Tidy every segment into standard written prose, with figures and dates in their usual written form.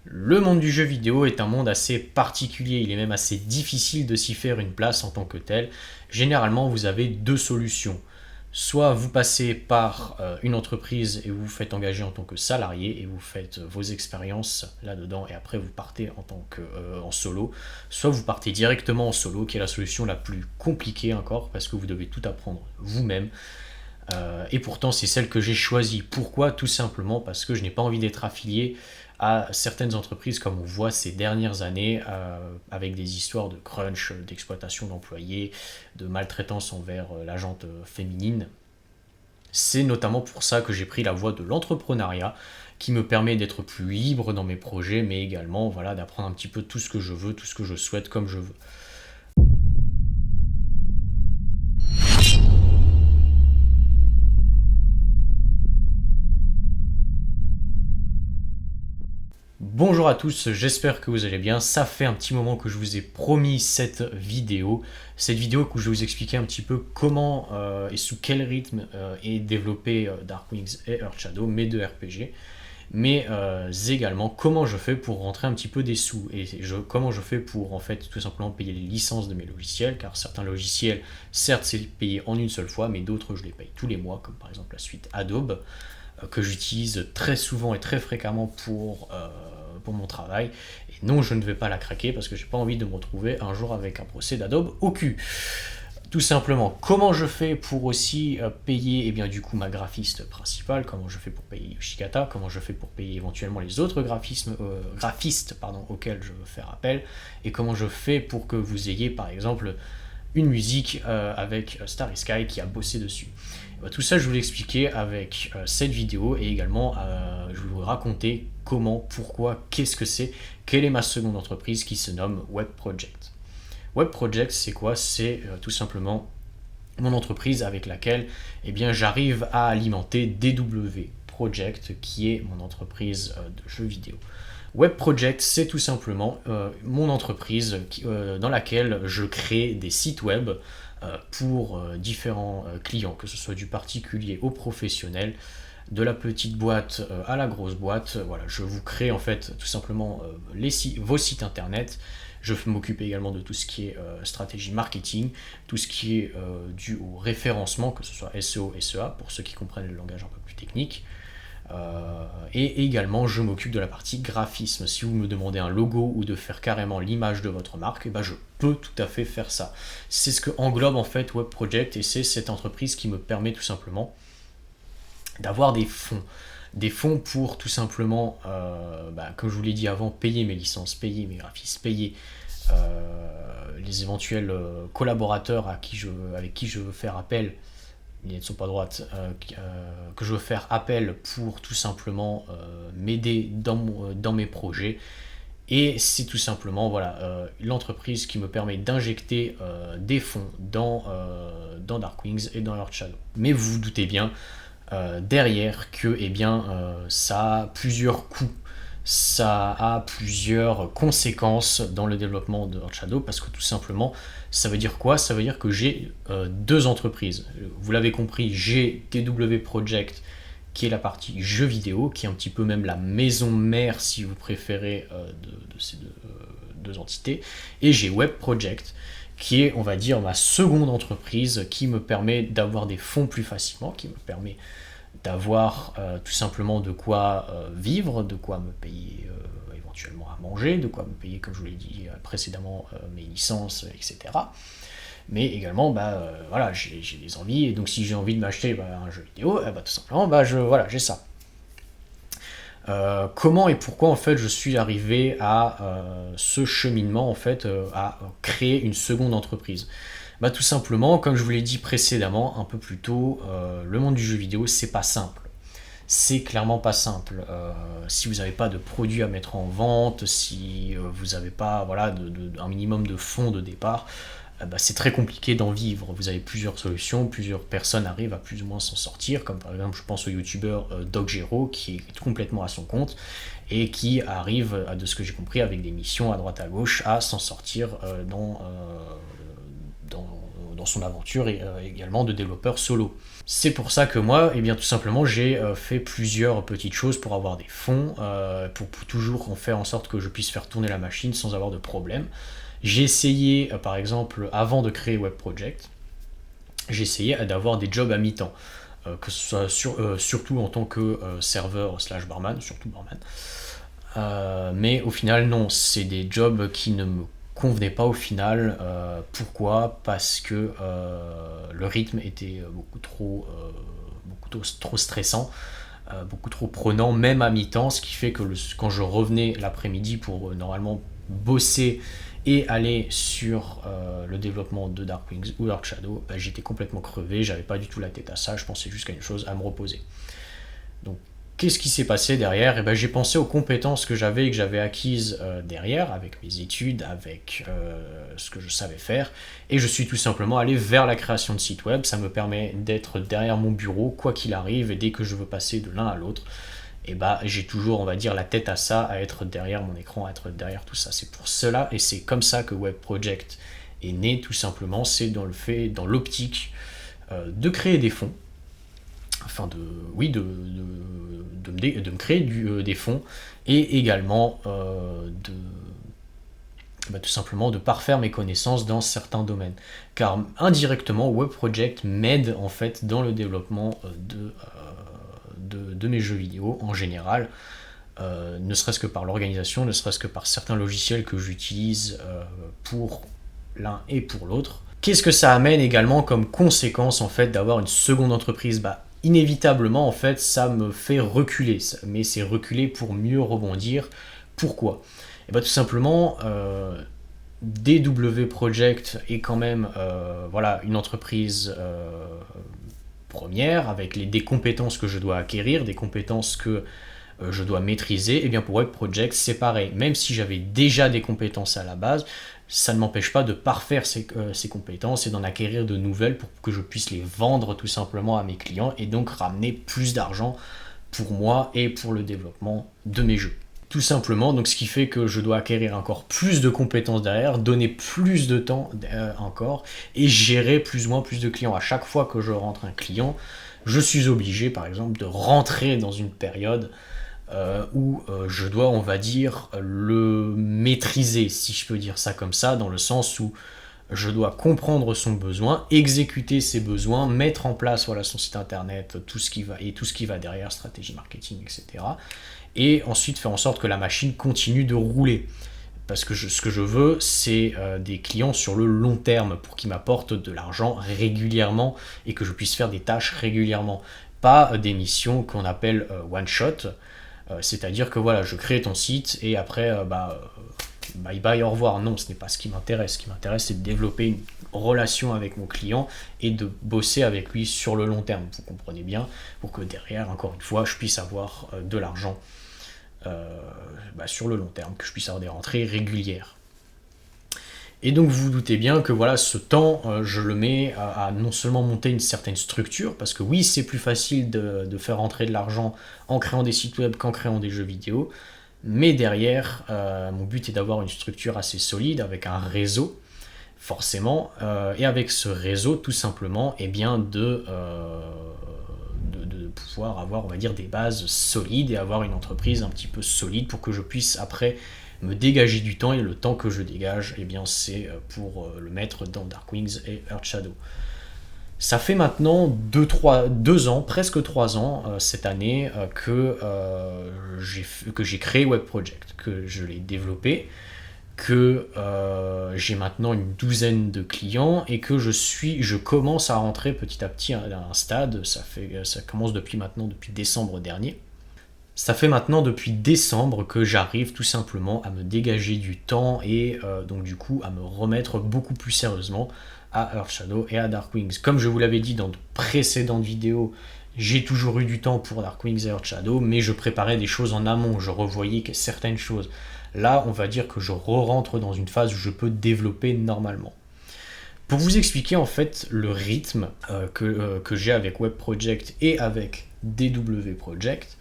Le monde du jeu vidéo est un monde assez particulier, il est même assez difficile de s'y faire une place en tant que tel. Généralement, vous avez deux solutions. Soit vous passez par une entreprise et vous vous faites engager en tant que salarié et vous faites vos expériences là-dedans et après vous partez en tant que en solo. Soit vous partez directement en solo, qui est la solution la plus compliquée encore parce que vous devez tout apprendre vous-même. Et pourtant, c'est celle que j'ai choisie. Pourquoi? Tout simplement parce que je n'ai pas envie d'être affilié à certaines entreprises comme on voit ces dernières années avec des histoires de crunch, d'exploitation d'employés, de maltraitance envers la gente féminine. C'est notamment pour ça que j'ai pris la voie de l'entrepreneuriat qui me permet d'être plus libre dans mes projets mais également voilà, d'apprendre un petit peu tout ce que je veux, tout ce que je souhaite comme je veux. Bonjour à tous, j'espère que vous allez bien. Ça fait un petit moment que je vous ai promis cette vidéo où je vais vous expliquer un petit peu comment et sous quel rythme est développé Dark Wings et Earth Shadow, mes deux RPG, mais également comment je fais pour rentrer un petit peu des sous et comment je fais pour en fait tout simplement payer les licences de mes logiciels, car certains logiciels, certes c'est payé en une seule fois, mais d'autres je les paye tous les mois, comme par exemple la suite Adobe que j'utilise très souvent et très fréquemment pour mon travail. Et non, je ne vais pas la craquer parce que j'ai pas envie de me retrouver un jour avec un procès d'Adobe au cul. Tout simplement, comment je fais pour aussi payer bien, du coup ma graphiste principale, comment je fais pour payer Yoshikata, comment je fais pour payer éventuellement les autres graphistes auxquels je veux faire appel, et comment je fais pour que vous ayez par exemple une musique avec Starry Sky qui a bossé dessus. Tout ça, je vous l'expliquer avec cette vidéo et également je vais vous raconter comment, pourquoi, qu'est-ce que c'est, quelle est ma seconde entreprise qui se nomme Web Project. Web Project, c'est quoi? C'est tout simplement mon entreprise avec laquelle j'arrive à alimenter DW Project, qui est mon entreprise de jeux vidéo. Web Project, c'est tout simplement mon entreprise dans laquelle je crée des sites web pour différents clients, que ce soit du particulier au professionnel, de la petite boîte à la grosse boîte. Voilà, je vous crée en fait tout simplement vos sites internet. Je m'occupe également de tout ce qui est stratégie marketing, tout ce qui est dû au référencement, que ce soit SEO, SEA, pour ceux qui comprennent le langage un peu plus technique. Et également je m'occupe de la partie graphisme. Si vous me demandez un logo ou de faire carrément l'image de votre marque, je peux tout à fait faire ça. C'est ce que englobe en fait Web Project et c'est cette entreprise qui me permet tout simplement d'avoir des fonds pour tout simplement, comme je vous l'ai dit avant, payer mes licences, payer mes graphistes, payer les éventuels collaborateurs avec qui je veux faire appel. Ils ne sont pas droites, que je veux faire appel pour tout simplement m'aider dans mes projets. Et c'est tout simplement l'entreprise qui me permet d'injecter des fonds dans Dark Wings et dans Earth Shadow. Mais vous vous doutez bien derrière que ça a plusieurs coûts. Ça a plusieurs conséquences dans le développement de Earth Shadow parce que tout simplement, ça veut dire quoi? Ça veut dire que j'ai deux entreprises. Vous l'avez compris, j'ai TW Project qui est la partie jeux vidéo, qui est un petit peu même la maison mère si vous préférez de ces deux entités, et j'ai Web Project qui est, on va dire, ma seconde entreprise qui me permet d'avoir des fonds plus facilement, qui me permet d'avoir tout simplement de quoi vivre, de quoi me payer éventuellement à manger, de quoi me payer, comme je vous l'ai dit précédemment, mes licences, etc. Mais également, j'ai des envies, et donc si j'ai envie de m'acheter un jeu vidéo, tout simplement, j'ai ça. Comment et pourquoi en fait je suis arrivé à ce cheminement en fait à créer une seconde entreprise? Tout simplement, comme je vous l'ai dit précédemment, un peu plus tôt, le monde du jeu vidéo, c'est pas simple. C'est clairement pas simple. Si vous n'avez pas de produits à mettre en vente, si vous n'avez pas un minimum de fonds de départ, c'est très compliqué d'en vivre. Vous avez plusieurs solutions, plusieurs personnes arrivent à plus ou moins s'en sortir, comme par exemple je pense au youtubeur Doggero qui est complètement à son compte et qui arrive, de ce que j'ai compris, avec des missions à droite à gauche, à s'en sortir dans dans son aventure et également de développeur solo. C'est pour ça que moi, eh bien, tout simplement, j'ai fait plusieurs petites choses pour avoir des fonds, pour toujours en faire en sorte que je puisse faire tourner la machine sans avoir de problème. J'ai essayé, par exemple, avant de créer Web Project, j'ai essayé d'avoir des jobs à mi-temps, que ce soit surtout en tant que serveur / barman, surtout barman. Mais au final, non, c'est des jobs qui ne me convenaient pas au final. Pourquoi? Parce que le rythme était beaucoup trop stressant, beaucoup trop prenant, même à mi-temps, ce qui fait que quand je revenais l'après-midi pour normalement bosser et aller sur le développement de Darkwings ou Earth Shadow, bah, j'étais complètement crevé, j'avais pas du tout la tête à ça, je pensais juste qu'à une chose, à me reposer. Donc qu'est-ce qui s'est passé derrière? Et ben, j'ai pensé aux compétences que j'avais et que j'avais acquises derrière, avec mes études, avec ce que je savais faire, et je suis tout simplement allé vers la création de sites web. Ça me permet d'être derrière mon bureau, quoi qu'il arrive, et dès que je veux passer de l'un à l'autre, et bah, j'ai toujours, on va dire, la tête à ça, à être derrière mon écran, à être derrière tout ça. C'est pour cela, et c'est comme ça que Web Project est né, tout simplement. C'est dans l'optique de créer des fonds, enfin de me créer des fonds, et également tout simplement de parfaire mes connaissances dans certains domaines. Car indirectement, Web Project m'aide en fait dans le développement de mes jeux vidéo en général, ne serait-ce que par l'organisation, ne serait-ce que par certains logiciels que j'utilise pour l'un et pour l'autre. Qu'est-ce que ça amène également comme conséquence en fait d'avoir une seconde entreprise? Bah, inévitablement en fait ça me fait reculer, mais c'est reculer pour mieux rebondir. Pourquoi? Et bah tout simplement DW Project est quand même voilà, une entreprise première avec des compétences que je dois acquérir, des compétences que je dois maîtriser. Et bien pour Web Project c'est pareil, même si j'avais déjà des compétences à la base, ça ne m'empêche pas de parfaire ces compétences et d'en acquérir de nouvelles pour que je puisse les vendre tout simplement à mes clients et donc ramener plus d'argent pour moi et pour le développement de mes jeux. Tout simplement, donc ce qui fait que je dois acquérir encore plus de compétences derrière, donner plus de temps encore et gérer plus ou moins plus de clients. À chaque fois que je rentre un client, je suis obligé par exemple de rentrer dans une période où je dois, on va dire, le maîtriser, si je peux dire ça comme ça, dans le sens où je dois comprendre son besoin, exécuter ses besoins, mettre en place voilà, son site internet, tout ce qui va derrière, stratégie marketing, etc. Et ensuite faire en sorte que la machine continue de rouler. Parce que ce que je veux, c'est des clients sur le long terme pour qu'ils m'apportent de l'argent régulièrement et que je puisse faire des tâches régulièrement. Pas des missions qu'on appelle one shot, c'est-à-dire que voilà, je crée ton site et après, bye bye, au revoir. Non, ce n'est pas ce qui m'intéresse. Ce qui m'intéresse, c'est de développer une relation avec mon client et de bosser avec lui sur le long terme. Vous comprenez bien, pour que derrière, encore une fois, je puisse avoir de l'argent sur le long terme, que je puisse avoir des rentrées régulières. Et donc vous vous doutez bien que voilà, ce temps, je le mets à non seulement monter une certaine structure, parce que oui, c'est plus facile de faire rentrer de l'argent en créant des sites web qu'en créant des jeux vidéo, mais derrière, mon but est d'avoir une structure assez solide, avec un réseau, forcément, et avec ce réseau, tout simplement, eh bien, de pouvoir avoir, on va dire, des bases solides et avoir une entreprise un petit peu solide pour que je puisse après me dégager du temps, et le temps que je dégage, eh bien, c'est pour le mettre dans Darkwings et Earth Shadow. Ça fait maintenant 2 ans, presque 3 ans cette année que j'ai créé Web Project, que je l'ai développé, que j'ai maintenant une douzaine de clients et que je commence à rentrer petit à petit à un stade, ça commence depuis décembre dernier. Ça fait maintenant depuis décembre que j'arrive tout simplement à me dégager du temps et donc du coup à me remettre beaucoup plus sérieusement à Earth Shadow et à Darkwings. Comme je vous l'avais dit dans de précédentes vidéos, j'ai toujours eu du temps pour Darkwings et Earth Shadow, mais je préparais des choses en amont, je revoyais certaines choses. Là, on va dire que je rentre dans une phase où je peux développer normalement. Pour vous expliquer en fait le rythme que j'ai avec Web Project et avec DW Project,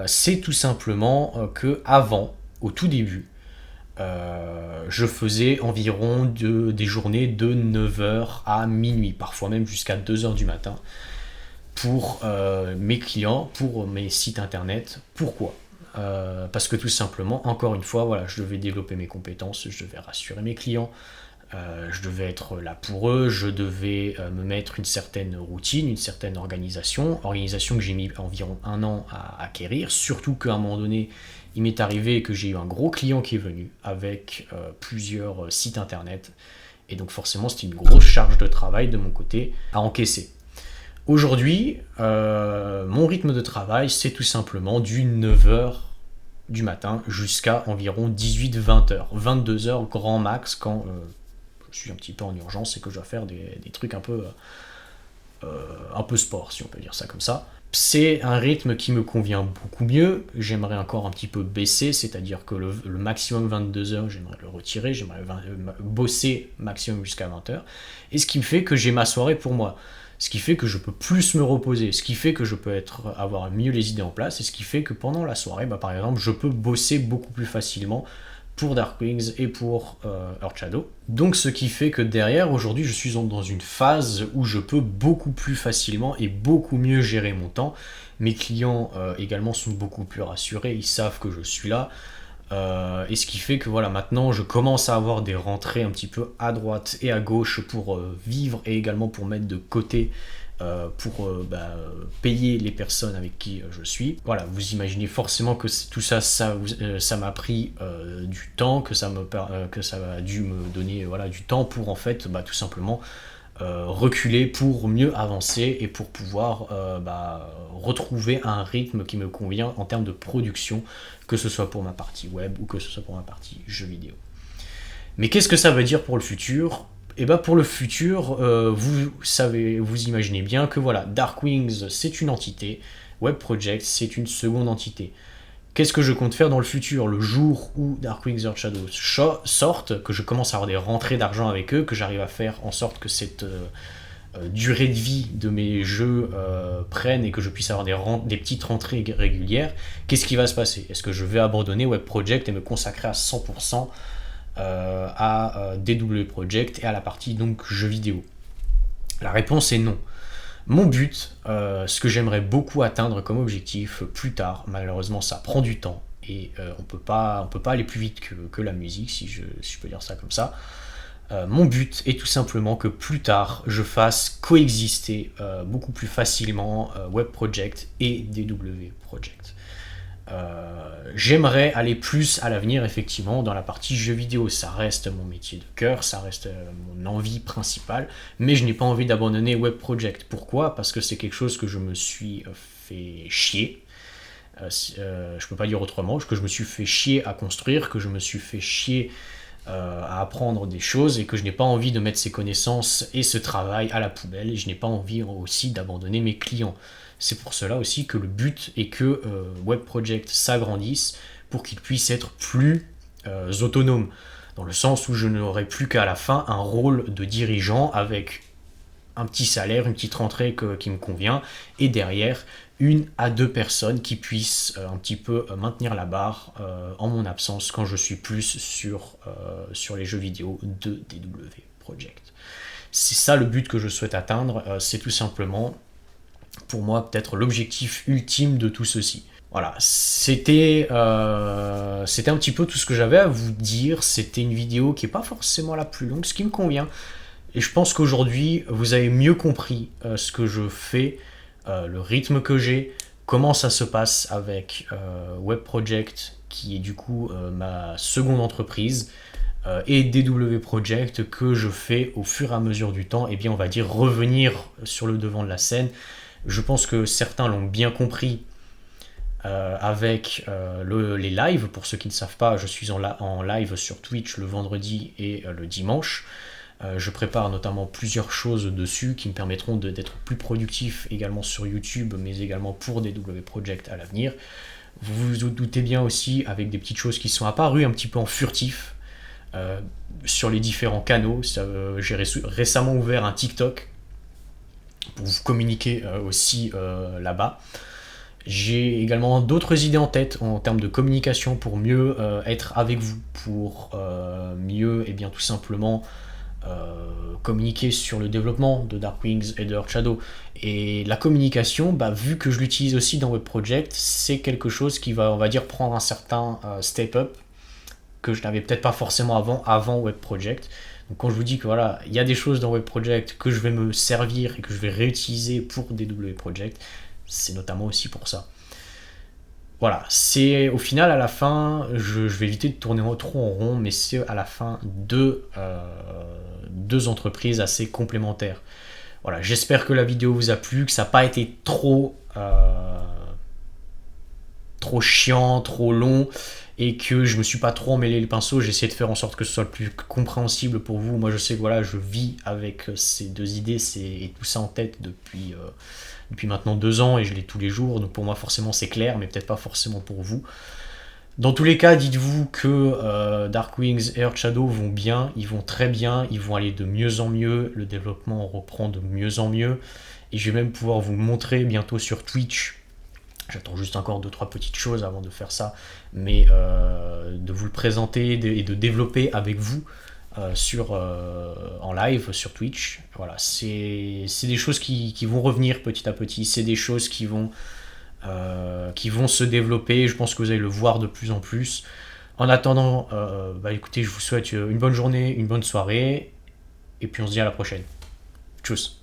c'est tout simplement que avant, au tout début, je faisais environ des journées de 9h à minuit, parfois même jusqu'à 2h du matin, pour mes clients, pour mes sites internet. Pourquoi ? Parce que tout simplement, encore une fois, voilà, je devais développer mes compétences, je devais rassurer mes clients, je devais être là pour eux, je devais me mettre une certaine routine, une certaine organisation que j'ai mis environ 1 an à acquérir, surtout qu'à un moment donné, il m'est arrivé que j'ai eu un gros client qui est venu avec plusieurs sites internet, et donc forcément c'était une grosse charge de travail de mon côté à encaisser. Aujourd'hui, mon rythme de travail, c'est tout simplement du 9h du matin jusqu'à environ 18-20h, 22h grand max quand je suis un petit peu en urgence et que je dois faire des trucs un peu sport, si on peut dire ça comme ça. C'est un rythme qui me convient beaucoup mieux. J'aimerais encore un petit peu baisser, c'est-à-dire que le maximum 22h, j'aimerais le retirer, j'aimerais bosser maximum jusqu'à 20h. Et ce qui me fait que j'ai ma soirée pour moi. Ce qui fait que je peux plus me reposer, ce qui fait que je peux avoir mieux les idées en place, et ce qui fait que pendant la soirée, par exemple, je peux bosser beaucoup plus facilement pour Dark Wings et pour Earth Shadow. Donc ce qui fait que derrière, aujourd'hui, je suis dans une phase où je peux beaucoup plus facilement et beaucoup mieux gérer mon temps. Mes clients également sont beaucoup plus rassurés, ils savent que je suis là. Et ce qui fait que voilà, maintenant je commence à avoir des rentrées un petit peu à droite et à gauche pour vivre et également pour mettre de côté pour payer les personnes avec qui je suis. Voilà, vous imaginez forcément que tout ça, ça m'a pris du temps, que ça a dû me donner du temps pour en fait tout simplement reculer pour mieux avancer et pour pouvoir retrouver un rythme qui me convient en termes de production, que ce soit pour ma partie web ou que ce soit pour ma partie jeux vidéo. Mais qu'est-ce que ça veut dire pour le futur ? Et pour le futur, vous imaginez bien que voilà, Dark Wings c'est une entité, Web Project c'est une seconde entité. Qu'est-ce que je compte faire dans le futur ? Le jour où Dark Wings Earth Shadow sortent, que je commence à avoir des rentrées d'argent avec eux, que j'arrive à faire en sorte que cette durée de vie de mes jeux prenne et que je puisse avoir des petites rentrées régulières, qu'est-ce qui va se passer ? Est-ce que je vais abandonner Web Project et me consacrer à 100% à DW Project et à la partie donc jeux vidéo ? La réponse est non. Mon but, ce que j'aimerais beaucoup atteindre comme objectif plus tard, malheureusement ça prend du temps et on peut pas aller plus vite que la musique, si je peux dire ça comme ça. Mon but est tout simplement que plus tard je fasse coexister beaucoup plus facilement Web Project et DW Project. J'aimerais aller plus à l'avenir effectivement dans la partie jeux vidéo, ça reste mon métier de cœur, ça reste mon envie principale, mais je n'ai pas envie d'abandonner Web Project. Pourquoi ? Parce que c'est quelque chose que je me suis fait chier, je peux pas dire autrement, que je me suis fait chier à construire, que je me suis fait chier à apprendre des choses et que je n'ai pas envie de mettre ces connaissances et ce travail à la poubelle, et je n'ai pas envie aussi d'abandonner mes clients. C'est pour cela aussi que le but est que Web Project s'agrandisse pour qu'il puisse être plus autonome, dans le sens où je n'aurai plus qu'à la fin un rôle de dirigeant avec un petit salaire, une petite rentrée qui me convient, et derrière 1 à 2 personnes qui puissent un petit peu maintenir la barre en mon absence quand je suis plus sur les jeux vidéo de DW Project. C'est ça le but que je souhaite atteindre, c'est tout simplement pour moi peut-être l'objectif ultime de tout ceci. Voilà, c'était un petit peu tout ce que j'avais à vous dire. C'était une vidéo qui n'est pas forcément la plus longue, ce qui me convient. Et je pense qu'aujourd'hui, vous avez mieux compris ce que je fais, le rythme que j'ai, comment ça se passe avec Web Project, qui est du coup ma seconde entreprise, et DW Project que je fais au fur et à mesure du temps, et bien on va dire revenir sur le devant de la scène. Je pense que certains l'ont bien compris avec les lives. Pour ceux qui ne savent pas, je suis en live sur Twitch le vendredi et le dimanche. Je prépare notamment plusieurs choses dessus qui me permettront d'être plus productif également sur YouTube, mais également pour DW Project à l'avenir. Vous vous doutez bien aussi avec des petites choses qui sont apparues un petit peu en furtif sur les différents canaux. J'ai récemment ouvert un TikTok pour vous communiquer aussi là-bas. J'ai également d'autres idées en tête en termes de communication pour mieux être avec vous, pour mieux et bien tout simplement communiquer sur le développement de Dark Wings et de Earth Shadow. Et la communication, vu que je l'utilise aussi dans Web Project, c'est quelque chose qui va, on va dire, prendre un certain step up que je n'avais peut-être pas forcément avant Web Project. Donc quand je vous dis que voilà, il y a des choses dans Web Project que je vais me servir et que je vais réutiliser pour DW Project, c'est notamment aussi pour ça. Voilà, c'est au final à la fin, je vais éviter de tourner trop en rond, mais c'est à la fin deux entreprises assez complémentaires. Voilà, j'espère que la vidéo vous a plu, que ça n'a pas été trop chiant, trop long, et que je me suis pas trop emmêlé le pinceau. J'ai essayé de faire en sorte que ce soit le plus compréhensible pour vous. Moi, je sais que voilà, je vis avec ces deux idées et tout ça en tête depuis maintenant 2 ans, et je l'ai tous les jours. Donc pour moi, forcément, c'est clair, mais peut-être pas forcément pour vous. Dans tous les cas, dites-vous que Dark Wings et Earth Shadow vont bien, ils vont très bien, ils vont aller de mieux en mieux, le développement reprend de mieux en mieux, et je vais même pouvoir vous montrer bientôt sur Twitch. J'attends juste encore 2-3 petites choses avant de faire ça, mais de vous le présenter et de développer avec vous en live sur Twitch. Voilà, c'est des choses qui vont revenir petit à petit, c'est des choses qui vont se développer. Je pense que vous allez le voir de plus en plus. En attendant, écoutez, je vous souhaite une bonne journée, une bonne soirée, et puis on se dit à la prochaine. Tchuss.